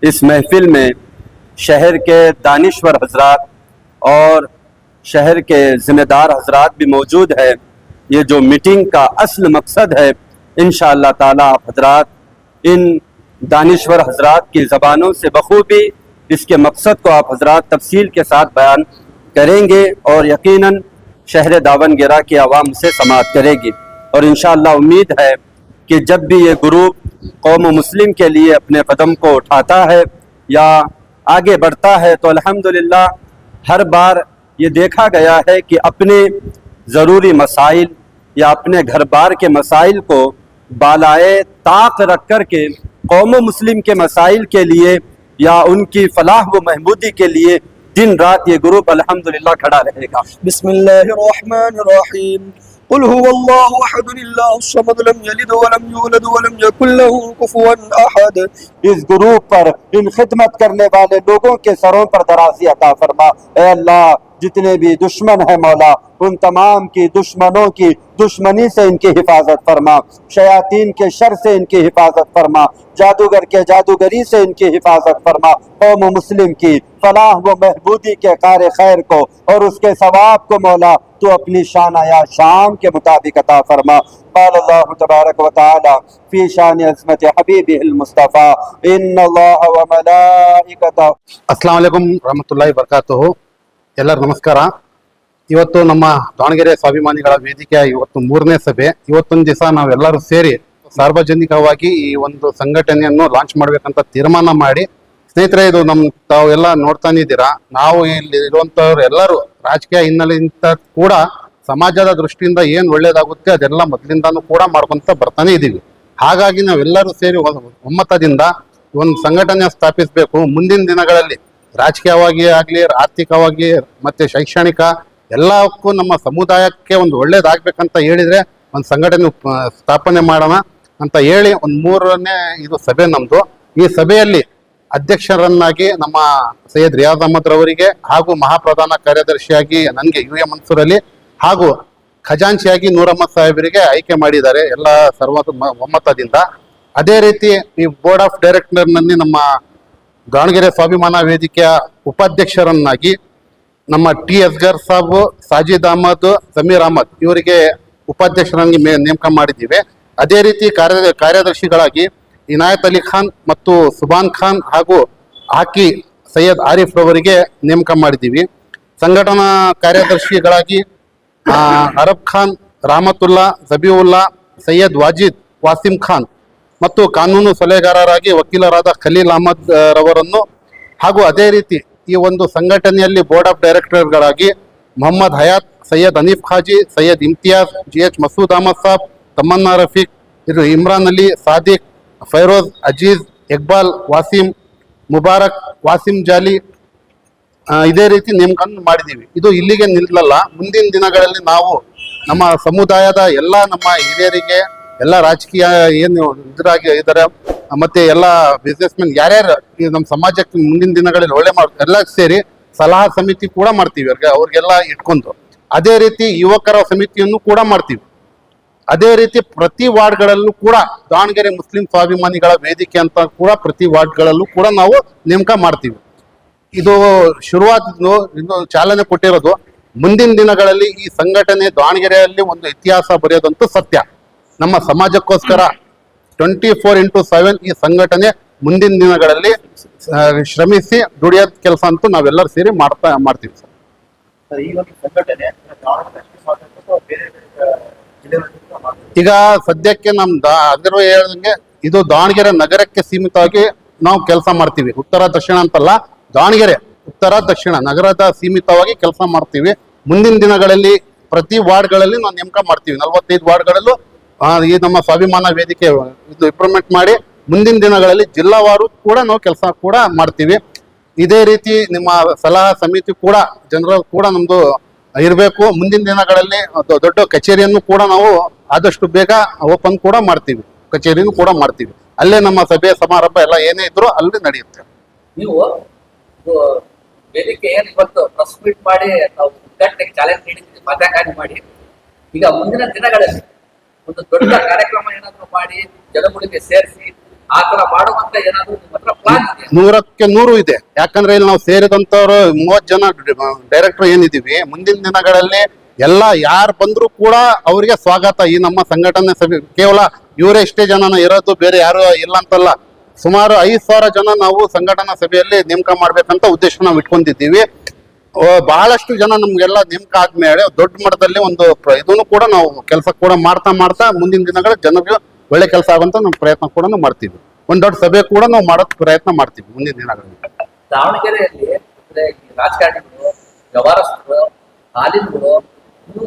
इस महफिल में शहर के दानिश्वर हजरात और शहर के ज़िम्मेदार हजरात भी मौजूद है। ये जो मीटिंग का असल मकसद है, इंशाअल्लाह ताला आप हजरात इन दानिश्वर हजरात की ज़बानों से बखूबी इसके मकसद को आप हजरात तफसील के साथ बयान करेंगे और यकीनन शहर दावनगेरा की आवाम से समाअत करेगी। और इंशाअल्लाह उम्मीद है कि जब भी ये ग्रुप कौम मुस्लिम के लिए अपने कदम को उठाता है या आगे बढ़ता है तो अल्हम्दुलिल्लाह हर बार ये देखा गया है कि अपने ज़रूरी मसाइल या अपने घर बार के मसाइल को बालाए ताक रख कर के कौम मुस्लिम के मसाइल के लिए या उनकी फलाह व महमूदी के लिए दिन रात ये ग्रुप अल्हम्दुलिल्लाह खड़ा रहेगा। बिस्मिल्लाहिर्रहमानिर्रहीम। कुल हुवल्लाहु अहद अल्लाहुस समद लम यलिद वलम यूलद वलम यकुल लहू कुफुवन अहद। इस ग्रुप पर इन खिदमत करने वाले लोगों के सरों पर दराज़ी अता फरमा। ऐ अल्लाह, जितने भी दुश्मन है मौला, उन तमाम की दुश्मनों की दुश्मनी से इनकी हिफाजत फरमा, शयातीन के शर से इनकी हिफाजत फरमा, जादूगर के जादूगरी से इनकी हिफाजत फरमा। कौम मुस्लिम की फलाह व महबूदी के कार खैर को और उसके सवाब को मौला तो अपनी शान या शान के मुताबिक अता फरमा। क़ाल अल्लाहु तबारक व तआला फी शान अज़मत हबीबिहिल मुस्तफ़ा इन्नल्लाह व मलाइकतहु। अस्सलामु अलैकुम रहमतुल्लाहि बरकातुहु। ಎಲ್ಲರೂ ನಮಸ್ಕಾರ। ಇವತ್ತು ನಮ್ಮ ದಾವಣಗೆರೆ ಸ್ವಾಭಿಮಾನಿಗಳ ವೇದಿಕೆಯ ಇವತ್ತು 3ನೇ ಸಭೆ। ಇವತ್ತೊಂದು ದಿವಸ ನಾವೆಲ್ಲರೂ ಸೇರಿ ಸಾರ್ವಜನಿಕವಾಗಿ ಈ ಒಂದು ಸಂಘಟನೆಯನ್ನು ಲಾಂಚ್ ಮಾಡ್ಬೇಕಂತ ತೀರ್ಮಾನ ಮಾಡಿ, ಸ್ನೇಹಿತರೆ ಇದು ತಾವೆಲ್ಲ ನೋಡ್ತಾನೆ ಇದ್ದೀರಾ, ನಾವು ಇಲ್ಲಿ ಇರುವಂತವ್ರು ಎಲ್ಲರೂ ರಾಜಕೀಯ ಹಿನ್ನೆಲೆಯಿಂದ ಕೂಡ ಸಮಾಜದ ದೃಷ್ಟಿಯಿಂದ ಏನ್ ಒಳ್ಳೇದಾಗುತ್ತೆ ಅದೆಲ್ಲ ಮೊದಲಿಂದಾನು ಕೂಡ ಮಾಡ್ಕೊಂತ ಬರ್ತಾನೆ ಇದೀವಿ। ಹಾಗಾಗಿ ನಾವೆಲ್ಲರೂ ಸೇರಿ ಒಮ್ಮತದಿಂದ ಒಂದು ಸಂಘಟನೆ ಸ್ಥಾಪಿಸಬೇಕು। ಮುಂದಿನ ದಿನಗಳಲ್ಲಿ ರಾಜಕೀಯವಾಗಿ ಆಗಲಿ, ಆರ್ಥಿಕವಾಗಿ ಮತ್ತೆ ಶೈಕ್ಷಣಿಕ ಎಲ್ಲಕ್ಕೂ ನಮ್ಮ ಸಮುದಾಯಕ್ಕೆ ಒಂದು ಒಳ್ಳೇದಾಗ್ಬೇಕಂತ ಹೇಳಿದ್ರೆ ಒಂದು ಸಂಘಟನೆ ಸ್ಥಾಪನೆ ಮಾಡೋಣ ಅಂತ ಹೇಳಿ ಒಂದು 3ನೇ ಇದು ಸಭೆ ನಮ್ದು। ಈ ಸಭೆಯಲ್ಲಿ ಅಧ್ಯಕ್ಷರನ್ನಾಗಿ ನಮ್ಮ ಸೈಯದ್ ರಿಯಾಜ್ ಅಹಮದ್ ರವರಿಗೆ ಹಾಗೂ ಮಹಾಪ್ರಧಾನ ಕಾರ್ಯದರ್ಶಿಯಾಗಿ ನನಗೆ UA ಮನ್ಸೂರ್ ಅಲಿ ಹಾಗೂ ಖಜಾಂಚಿಯಾಗಿ ನೂರ್ ಅಹಮದ್ ಸಾಹೇಬರಿಗೆ ಆಯ್ಕೆ ಮಾಡಿದ್ದಾರೆ ಎಲ್ಲ ಸರ್ವ ಒಮ್ಮತದಿಂದ। ಅದೇ ರೀತಿ ಈ ಬೋರ್ಡ್ ಆಫ್ ಡೈರೆಕ್ಟರ್ನಲ್ಲಿ ನಮ್ಮ ದಾವಣಗೆರೆ ಸ್ವಾಭಿಮಾನ ವೇದಿಕೆಯ ಉಪಾಧ್ಯಕ್ಷರನ್ನಾಗಿ ನಮ್ಮ ಟಿ ಅಸ್ಗರ್ ಸಾಬ್, ಸಾಜಿದ್ ಅಹಮದ್, ಸಮೀರ್ ಅಹಮದ್ ಇವರಿಗೆ ಉಪಾಧ್ಯಕ್ಷರನ್ನಾಗಿ ನೇಮಕ ಮಾಡಿದ್ದೀವಿ। ಅದೇ ರೀತಿ ಕಾರ್ಯದರ್ಶಿಗಳಾಗಿ ಇನಾಯತ್ ಅಲಿ ಖಾನ್ ಮತ್ತು ಸುಬಾನ್ ಖಾನ್ ಹಾಗೂ ಹಾಕಿ ಸೈಯದ್ ಆರಿಫ್ ರವರಿಗೆ ನೇಮಕ ಮಾಡಿದ್ದೀವಿ। ಸಂಘಟನಾ ಕಾರ್ಯದರ್ಶಿಗಳಾಗಿ ಅರಬ್ ಖಾನ್, ರಾಮತುಲ್ಲಾ, ಜಬೀವುಲ್ಲಾ, ಸೈಯದ್ ವಾಜಿದ್, ವಾಸಿಂ ಖಾನ್ ಮತ್ತು ಕಾನೂನು ಸಲಹೆಗಾರರಾಗಿ ವಕೀಲರಾದ ಖಲೀಲ್ ಅಹಮದ್ ರವರನ್ನು ಹಾಗೂ ಅದೇ ರೀತಿ ಈ ಒಂದು ಸಂಘಟನೆಯಲ್ಲಿ ಬೋರ್ಡ್ ಆಫ್ ಡೈರೆಕ್ಟರ್ಗಳಾಗಿ ಮೊಹಮ್ಮದ್ ಹಯಾತ್, ಸೈಯದ್ ಹನೀಫ್ ಖಾಜಿ, ಸೈಯದ್ ಇಮ್ತಿಯಾಜ್, GH ಮಸೂದ್ ಅಹಮದ್ ಸಾಬ್, ತಮನ್ನಾ ರಫೀಕ್, ಇಮ್ರಾನ್ ಅಲಿ, ಸಾದಿಕ್, ಫೈರೋಜ್, ಅಜೀಜ್, ಇಕ್ಬಾಲ್, ವಾಸಿಂ, ಮುಬಾರಕ್, ವಾಸಿಂ ಜಾಲಿ ಇದೇ ರೀತಿ ನೇಮಕ ಮಾಡಿದ್ದೀವಿ। ಇದು ಇಲ್ಲಿಗೆ ನಿಲ್ಲಲ್ಲ, ಮುಂದಿನ ದಿನಗಳಲ್ಲಿ ನಾವು ನಮ್ಮ ಸಮುದಾಯದ ಎಲ್ಲ ನಮ್ಮ ಹಿರಿಯರಿಗೆ, ಎಲ್ಲ ರಾಜಕೀಯ ಏನು ಇದ್ರಾಗಿ ಇದ್ದಾರೆ ಮತ್ತೆ ಎಲ್ಲ ಬಿಸ್ನೆಸ್ ಮೆನ್ ಯಾರ್ಯಾರು ನಮ್ಮ ಸಮಾಜಕ್ಕೆ ಮುಂದಿನ ದಿನಗಳಲ್ಲಿ ಒಳ್ಳೆ ಎಲ್ಲ ಸೇರಿ ಸಲಹಾ ಸಮಿತಿ ಕೂಡ ಮಾಡ್ತೀವಿ ಅವ್ರಿಗೆಲ್ಲ ಇಟ್ಕೊಂಡು। ಅದೇ ರೀತಿ ಯುವಕರ ಸಮಿತಿಯನ್ನು ಕೂಡ ಮಾಡ್ತೀವಿ। ಅದೇ ರೀತಿ ಪ್ರತಿ ವಾರ್ಡ್ಗಳಲ್ಲೂ ಕೂಡ ದಾವಣಗೆರೆ ಮುಸ್ಲಿಂ ಸ್ವಾಭಿಮಾನಿಗಳ ವೇದಿಕೆ ಅಂತ ಕೂಡ ಪ್ರತಿ ವಾರ್ಡ್ಗಳಲ್ಲೂ ಕೂಡ ನಾವು ನೇಮಕ ಮಾಡ್ತೀವಿ। ಇದು ಶುರುವಾತ್ ಇನ್ನು ಚಾಲನೆ ಕೊಟ್ಟಿರೋದು। ಮುಂದಿನ ದಿನಗಳಲ್ಲಿ ಈ ಸಂಘಟನೆ ದಾವಣಗೆರೆಯಲ್ಲಿ ಒಂದು ಇತಿಹಾಸ ಬರೆಯೋದಂತೂ ಸತ್ಯ। ನಮ್ಮ ಸಮಾಜಕ್ಕೋಸ್ಕರ 24x7 ಈ ಸಂಘಟನೆ ಮುಂದಿನ ದಿನಗಳಲ್ಲಿ ಶ್ರಮಿಸಿ ದುಡಿಯೋದ್ ಕೆಲಸ ಅಂತೂ ನಾವೆಲ್ಲರೂ ಸೇರಿ ಮಾಡ್ತೀವಿ ಸರ್। ಈಗ ಸದ್ಯಕ್ಕೆ ಅದರ ಹೇಳ್ದಂಗೆ ಇದು ದಾವಣಗೆರೆ ನಗರಕ್ಕೆ ಸೀಮಿತವಾಗಿ ನಾವು ಕೆಲಸ ಮಾಡ್ತೀವಿ। ಉತ್ತರ ದಕ್ಷಿಣ ಅಂತಲ್ಲ, ದಾವಣಗೆರೆ ಉತ್ತರ ದಕ್ಷಿಣ ನಗರದ ಸೀಮಿತವಾಗಿ ಕೆಲಸ ಮಾಡ್ತೀವಿ। ಮುಂದಿನ ದಿನಗಳಲ್ಲಿ ಪ್ರತಿ ವಾರ್ಡ್ಗಳಲ್ಲಿ ನಾವು ನೇಮಕ ಮಾಡ್ತೀವಿ। 45 ವಾರ್ಡ್ಗಳಲ್ಲೂ ಈ ನಮ್ಮ ಸ್ವಾಭಿಮಾನ ವೇದಿಕೆ ಇದು ಇಂಪ್ರೂವ್ಮೆಂಟ್ ಮಾಡಿ ಮುಂದಿನ ದಿನಗಳಲ್ಲಿ ಜಿಲ್ಲಾವಾರು ಕೂಡ ನಾವು ಕೆಲಸ ಕೂಡ ಮಾಡ್ತೀವಿ। ಇದೇ ರೀತಿ ನಿಮ್ಮ ಸಲಹಾ ಸಮಿತಿ ಕೂಡ ಜನರ ಕೂಡ ನಮ್ದು ಇರಬೇಕು। ಮುಂದಿನ ದಿನಗಳಲ್ಲಿ ದೊಡ್ಡ ಕಚೇರಿಯನ್ನು ಕೂಡ ನಾವು ಆದಷ್ಟು ಬೇಗ ಓಪನ್ ಕೂಡ ಮಾಡ್ತೀವಿ, ಕಚೇರಿಯನ್ನು ಕೂಡ ಮಾಡ್ತೀವಿ। ಅಲ್ಲೇ ನಮ್ಮ ಸಭೆ ಸಮಾರಂಭ ಎಲ್ಲ ಏನೇ ಇದ್ರು ಅಲ್ಲಿ ನಡೆಯುತ್ತೆ। ನೀವು ವೇದಿಕೆ ಏನು ಇವತ್ತು ಪ್ರೆಸ್ ಮೀಟ್ ಮಾಡಿ ನಾವು ಉದ್ಘಾಟನೆಗೆ ಚಾಲೆಂಜ್ ನೀಡಿದ್ದೀವಿ, ಮಾತಾಕಾರಿ ಮಾಡಿ ಈಗ ಮುಂದಿನ ದಿನಗಳಲ್ಲಿ ಒಂದು ದೊಡ್ಡ ಕಾರ್ಯಕ್ರಮ ಏನಾದ್ರು ಮಾಡಿ ಜನಗಳಿಗೆ ಸೇರಿಸಿ ಆ ತರ ಮಾಡುವಂತ ಏನಾದ್ರು ನಿಮ್ಮ ಹತ್ರ ಪ್ಲಾನ್ ಇದೆ? 100ಕ್ಕೆ 100 ಇದೆ. ಯಾಕಂದ್ರೆ ಇಲ್ಲಿ ನಾವು ಸೇರಿದಂತವ್ರು 30 ಜನ ಡೈರೆಕ್ಟರ್ ಏನಿದೀವಿ, ಮುಂದಿನ ದಿನಗಳಲ್ಲಿ ಎಲ್ಲ ಯಾರು ಬಂದ್ರು ಕೂಡ ಅವರಿಗೆ ಸ್ವಾಗತ. ಈ ನಮ್ಮ ಸಂಘಟನೆ ಸಭೆ ಕೇವಲ ಇವರೇ ಇಷ್ಟೇ ಜನ ಇರೋದು, ಬೇರೆ ಯಾರು ಇಲ್ಲ ಅಂತಲ್ಲ. ಸುಮಾರು 5,000 ಜನ ನಾವು ಸಂಘಟನಾ ಸಭೆಯಲ್ಲಿ ನೇಮಕ ಮಾಡ್ಬೇಕಂತ ಉದ್ದೇಶ ನಾವು ಇಟ್ಕೊಂಡಿದ್ದೀವಿ. ಬಹಳಷ್ಟು ಜನ ನಮ್ಗೆಲ್ಲ ನೇಮಕ ಆದ್ಮೇಲೆ ದೊಡ್ಡ ಮಟ್ಟದಲ್ಲಿ ಒಂದು ಇದನ್ನು ಕೂಡ ನಾವು ಕೆಲಸ ಕೂಡ ಮಾಡ್ತಾ ಮುಂದಿನ ದಿನಗಳ ಜನರಿಗೆ ಒಳ್ಳೆ ಕೆಲಸ ಆಗುವಂತ ನಾವು ಪ್ರಯತ್ನ ಕೂಡ ನಾವು ಮಾಡ್ತೀವಿ. ಒಂದ್ ದೊಡ್ಡ ಸಭೆ ಕೂಡ ನಾವು ಮಾಡೋದ್ ಪ್ರಯತ್ನ ಮಾಡ್ತೀವಿ ಮುಂದಿನ ದಿನಗಳಲ್ಲಿ. ದಾವಣಗೆರೆಯಲ್ಲಿ ಅಂದ್ರೆ ಈ ರಾಜಕಾರಣಿಗಳು, ವ್ಯವಹಾರಸ್ಥರು, ಹಾಲಿನಗಳು, ನೀವು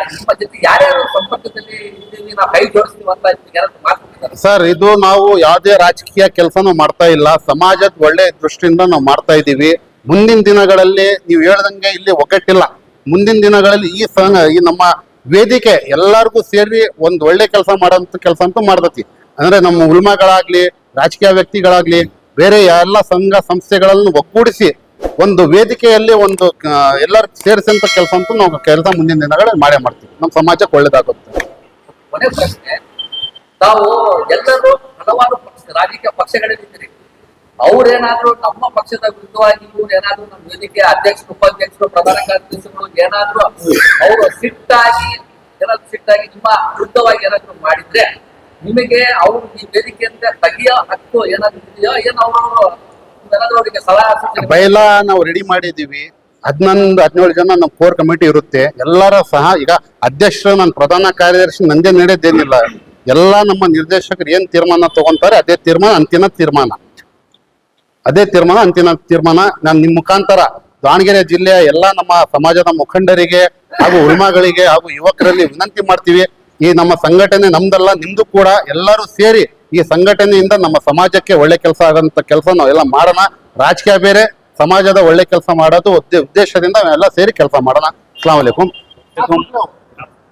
ನಿಮ್ಮ ಜೊತೆ ಯಾರ್ಯಾರು ಸಂಪರ್ಕದಲ್ಲಿ ಇದ್ದೀವಿ, ನಾವು ಕೈ ಜೋಡಿಸ್ತೀವಿ ಅಂತ ಯಾರಾದ್ರೂ ಮಾತಾಡ್ತಿದ್ದಾರೆ? ಸರ್, ಇದು ನಾವು ಯಾವುದೇ ರಾಜಕೀಯ ಕೆಲಸನೂ ಮಾಡ್ತಾ ಇಲ್ಲ. ಸಮಾಜದ ಒಳ್ಳೆ ದೃಷ್ಟಿಯಿಂದ ನಾವು ಮಾಡ್ತಾ ಇದ್ದೀವಿ. ಮುಂದಿನ ದಿನಗಳಲ್ಲಿ ನೀವು ಹೇಳ್ದಂಗೆ ಇಲ್ಲಿ ಒಗ್ಗಟ್ಟಿಲ್ಲ. ಮುಂದಿನ ದಿನಗಳಲ್ಲಿ ಈ ನಮ್ಮ ವೇದಿಕೆ ಎಲ್ಲರಿಗೂ ಸೇರಿ ಒಂದು ಒಳ್ಳೆ ಕೆಲಸ ಮಾಡೋಂಥ ಕೆಲಸ ಅಂತೂ ಮಾಡ್ತತಿ. ಅಂದ್ರೆ ನಮ್ಮ ಉಲ್ಮಾಗಳಾಗ್ಲಿ, ರಾಜಕೀಯ ವ್ಯಕ್ತಿಗಳಾಗ್ಲಿ, ಬೇರೆ ಎಲ್ಲ ಸಂಘ ಸಂಸ್ಥೆಗಳನ್ನು ಒಗ್ಗೂಡಿಸಿ ಒಂದು ವೇದಿಕೆಯಲ್ಲಿ ಒಂದು ಎಲ್ಲರೂ ಸೇರಿಸಂತ ಕೆಲಸ ಅಂತೂ ನಾವು ಕೆಲಸ ಮುಂದಿನ ದಿನಗಳಲ್ಲಿ ಮಾಡೇ ಮಾಡ್ತೀವಿ. ನಮ್ಮ ಸಮಾಜಕ್ಕೆ ಒಳ್ಳೇದಾಗುತ್ತೆ. ಕೊನೆ ಪ್ರಶ್ನೆ, ತಾವು ಎಲ್ಲರೂ ಹಲವಾರು ರಾಜಕೀಯ ಪಕ್ಷಗಳಿದ್ದೀರಿ. ಅವ್ರೇನಾದ್ರೂ ನಮ್ಮ ಪಕ್ಷದ ವಿರುದ್ಧವಾಗಿ ಇವ್ರೇನಾದ್ರೂ ನಮ್ಮ ವೇದಿಕೆ ಅಧ್ಯಕ್ಷರು, ಉಪಾಧ್ಯಕ್ಷರು, ಪ್ರಧಾನ ಕಾರ್ಯದರ್ಶಿಗಳು ಏನಾದ್ರೂ ಅವರು ಸಿಟ್ಟಾಗಿ ನಿಮ್ಮ ವಿರುದ್ಧವಾಗಿ ಏನಾದ್ರೂ ಮಾಡಿದ್ರೆ ನಿಮಗೆ ಅವ್ರು ಈ ವೇದಿಕೆಯಿಂದ ತೆಗಿಯೋ ಹಕ್ಕು ಏನಾದ್ರು ಇದೆಯೋ? ಏನು ಅವರು ಅವರಿಗೆ ಸಲಹೆ ಸೂಚನೆ? ಬೈಲ ನಾವು ರೆಡಿ ಮಾಡಿದ್ದೀವಿ. 11-17 ಜನ ನಮ್ಮ ಕೋರ್ ಕಮಿಟಿ ಇರುತ್ತೆ. ಎಲ್ಲರ ಸಹ ಈಗ ಅಧ್ಯಕ್ಷರು, ನನ್ನ ಪ್ರಧಾನ ಕಾರ್ಯದರ್ಶಿ ನಂದೇ ನಡೆಯೋದೇನಿಲ್ಲ. ಎಲ್ಲ ನಮ್ಮ ನಿರ್ದೇಶಕರು ಏನ್ ತೀರ್ಮಾನ ತಗೊಂತಾರೆ ಅದೇ ತೀರ್ಮಾನ ಅಂತಿಮ ತೀರ್ಮಾನ. ನಾನು ನಿಮ್ಮ ಮುಖಾಂತರ ದಾವಣಗೆರೆ ಜಿಲ್ಲೆಯ ಎಲ್ಲ ನಮ್ಮ ಸಮಾಜದ ಮುಖಂಡರಿಗೆ ಹಾಗೂ ಉಲ್ಮಾಗಳಿಗೆ ಹಾಗೂ ಯುವಕರಲ್ಲಿ ವಿನಂತಿ ಮಾಡ್ತೀವಿ. ಈ ನಮ್ಮ ಸಂಘಟನೆ ನಮ್ದಲ್ಲ, ನಿಮ್ದು ಕೂಡ. ಎಲ್ಲರೂ ಸೇರಿ ಈ ಸಂಘಟನೆಯಿಂದ ನಮ್ಮ ಸಮಾಜಕ್ಕೆ ಒಳ್ಳೆ ಕೆಲಸ ಆಗಂತ ಕೆಲಸ ನಾವೆಲ್ಲ ಮಾಡೋಣ. ರಾಜಕೀಯ ಬೇರೆ, ಸಮಾಜದ ಒಳ್ಳೆ ಕೆಲಸ ಮಾಡೋದು ಉದ್ದೇಶದಿಂದ ನಾವೆಲ್ಲ ಸೇರಿ ಕೆಲಸ ಮಾಡೋಣ. ಅಸ್ಸಲಾಂ ವಲೈಕುಂ.